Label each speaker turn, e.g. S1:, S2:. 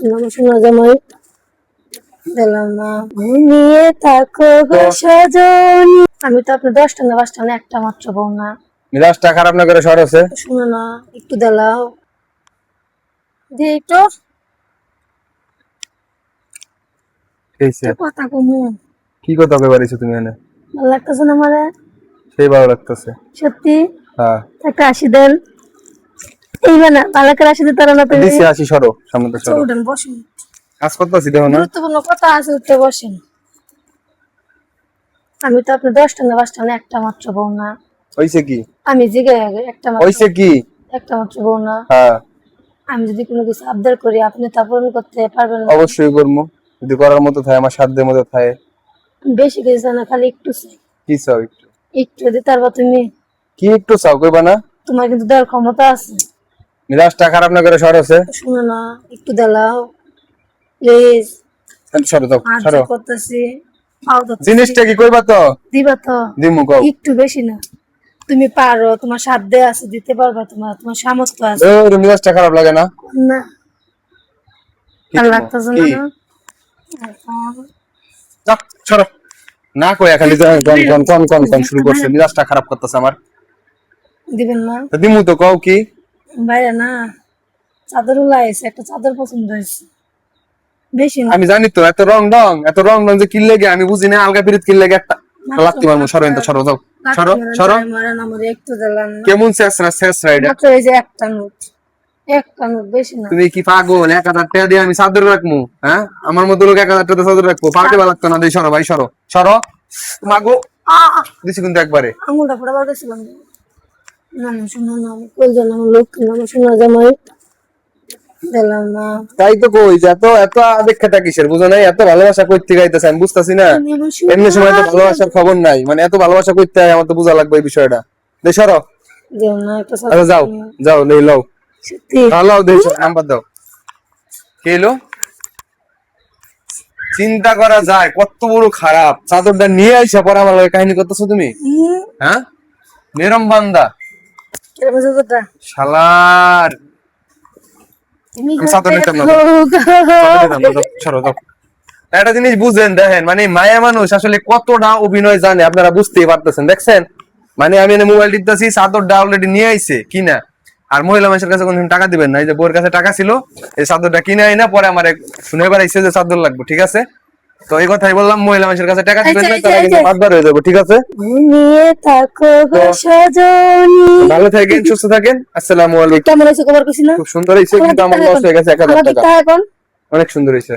S1: শোনা জামাই দিলাম না ঘুমিয়ে থাকো গো সজনী। আমি তো আপনার 10টা না 5টা না একটা মাত্র বউ না।
S2: মিজাজটা খারাপ না করে সর আছে।
S1: শুনো না একটু দেলাও দে একটু কথা কমু।
S2: কি কথা কই বাড়িছো তুমি এনে?
S1: ভালো লাগতেছে না আমারে?
S2: সেই ভালো লাগতেছে।
S1: সত্যি?
S2: হ্যাঁ
S1: একটা হাসি দেন। এইবার না ভালো করে হাসি দিতে পারো না তুমি?
S2: দিছি আসি, সরো সামনে তো সরো।
S1: উঠেন বসুন,
S2: কাজ করতেছি দেখো না।
S1: গুরুত্বপূর্ণ কথা আছে, উঠতে বসেন। আমি তো আপনার 10টা না 5টা না একটা মাত্র বউ না।
S2: হইছে কি?
S1: আমি জিগে একটা মাত্র,
S2: হইছে কি?
S1: একটা মাত্র বউ না।
S2: হ্যাঁ
S1: আমি যদি কোনো কিছু আবদার করি আপনি তা পূরণ করতে পারবেন না?
S2: অবশ্যই করবো, যদি করার মতো থাকে, আমার সাধ্যের মতো থাকে।
S1: বেশি কিছু চাই না, খালি একটু চাই।
S2: কি চাও একটু?
S1: একটু দিতে পারবা তুমি?
S2: কি একটু চাও কইবা না?
S1: তোমার কিন্তু দেওয়ার ক্ষমতা আছে।
S2: মিজাজটা খারাপ না করে সর আছে।
S1: শুনো না একটু দেলাও প্লিজ।
S2: সরো দাও
S1: আচ্ছা
S2: সরো।
S1: করতেছি, পাও তো
S2: জিনিসটা কি কইবা তো?
S1: দিবা তো?
S2: দিমু কও।
S1: একটু বেশি না, তুমি পারো, তোমার সাধ্যে আছে, দিতে পারবা, তোমার সামর্থ্য আছে।
S2: ওরে মিজাজটা খারাপ লাগে না?
S1: না
S2: কি
S1: ভালো
S2: দিমু?
S1: লাগতেছে
S2: কি?
S1: না?
S2: যাও, সরো। না কই খালি কোন শুরু করছে, মিজাজটা খারাপ করতেছে আমার।
S1: দিবেন না?
S2: তো দিমু তো কও কি?
S1: বাইরে না চাদর উলাইছে, একটা চাদর পছন্দ হয়েছে, বেশি না।
S2: আমি জানি তো এত রং যে কি লাগে আমি বুঝি না, আলগা পিরিত কি লাগে একটা লাত্তি মারমু। সরো এনতে, সরো যাও সরো সরো।
S1: মারেন আমার একটু দিলেন না।
S2: কেমন শেষ রাইডা?
S1: মাত্র এই যে একটা নোট, একটা নোট, বেশি না।
S2: তুমি কি পাগল? 1000 টাকা দিয়ে আমি চাদর রাখবো? হ্যাঁ, আমার মতো লোক 1000 টাকা চাদর রাখবো? পার্টি ভালো লাগতো না। দেই সরো ভাই, সরো সরো। মাগো দিছি কিন্তু একবারে।
S1: আঙুলটা ফোড়া বাড়তেছিলাম না। না শোনো না, আমি কই জানো আমার লোক না, আমার শোনা জামাই দিলাম না।
S2: তাই তো কই যে এত এত আবেক্ষাটা কিসের বুঝো নাই? এত ভালোবাসা কইতে গাইতেছে আমি বুঝতাছি না।
S1: আমি আমার শোনা
S2: এমনি সময় তো ভালোবাসার খবর নাই, মানে এত ভালোবাসা কইতে হয় আমার তো বোঝা লাগবে এই বিষয়টা। দেই সরো।
S1: দেও না একটা
S2: আচ্ছা
S1: চাদর।
S2: যাও যাও, লই লও।
S1: সত্যি
S2: লাও দেই নাম্বার দাও। কে এলো? চিন্তা করা যায় কত বড় খারাপ, চাদরটা নিয়ে আইসা পরে আমার লগে কাহিনী করতেছো তুমি? হ্যাঁ, মেরম বান্দা
S1: কিরকম চাদরটা?
S2: শালার।
S1: তুমি
S2: আমি চাদর নিতাম না, চাদর নিতাম না, সরো দাও। একটা জিনিস বুঝেন, দেখেন মানে মায়া মানুষ আসলে কতটা অভিনয় জানে আপনারা বুঝতেই পারতেছেন। দেখছেন মানে আমি মোবাইল টিপতেছি, চাদরটা অলরেডি নিয়ে আইছে কিনা। আর মহিলা মানুষের কাছে কোনদিন টাকা দিবেন না। এই যে বউয়ের কাছে টাকা ছিল, এই চাদরটা কিনে আই না পরে আমার শুনে বেড়াইছে যে চাদর লাগবে, ঠিক আছে? তো এই কথাই বললাম, মহিলা মানুষের কাছে টাকা দিবেন না, তারা কিন্তু বাদবার হয়ে যাবো, ঠিক আছে?
S1: ঘুমিয়ে থাকো গো সজনী।
S2: ভালো থাকেন, সুস্থ থাকেন। আসসালামু আলাইকুম।
S1: কেমন হয়েছে খবর কইছি না?
S2: খুব সুন্দর হয়েছে, কিন্তু আমার লস হয়ে গেছে 1000 টাকা।
S1: এখন
S2: অনেক সুন্দর হয়েছে।